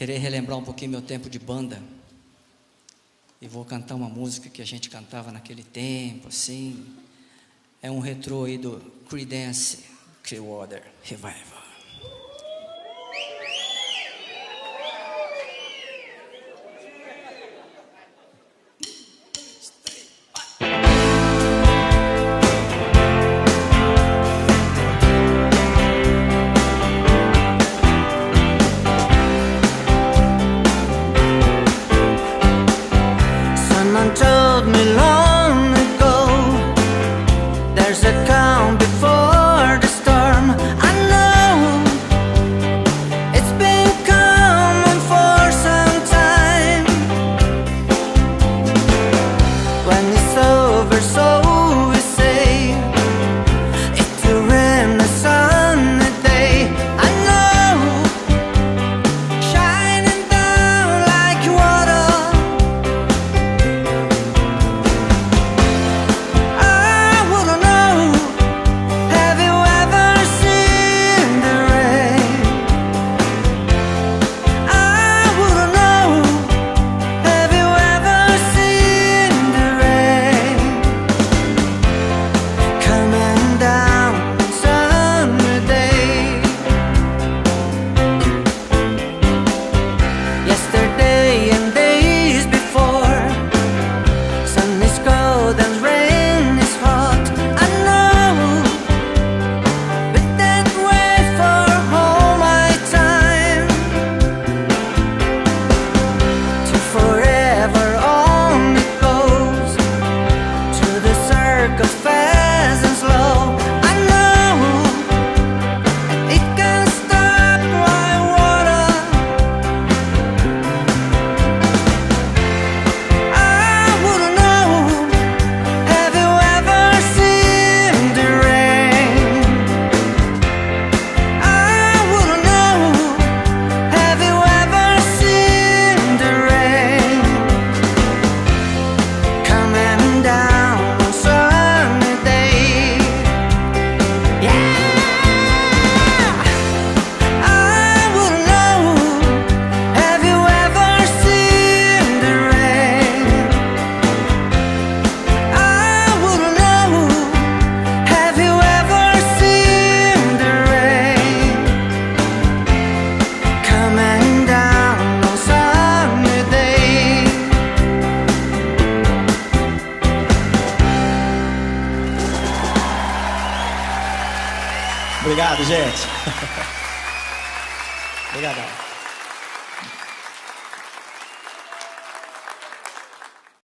querer relembrar um pouquinho meu tempo de banda. E vou cantar uma música que a gente cantava naquele tempo, assim. É um retrô aí do Creedence Clearwater Revival. Someone told me long ago, there's a calm before the storm. I know it's been coming for some time. When it's over, so we say, it will rain a sunny day. I know, shining down like water. Yesterday and days before, sun is cold and rain is hot. I know, but that wait for all my time, to forever on it goes, to the circle fast and slow. I know, it can stop like water. Obrigado, gente. Obrigadão.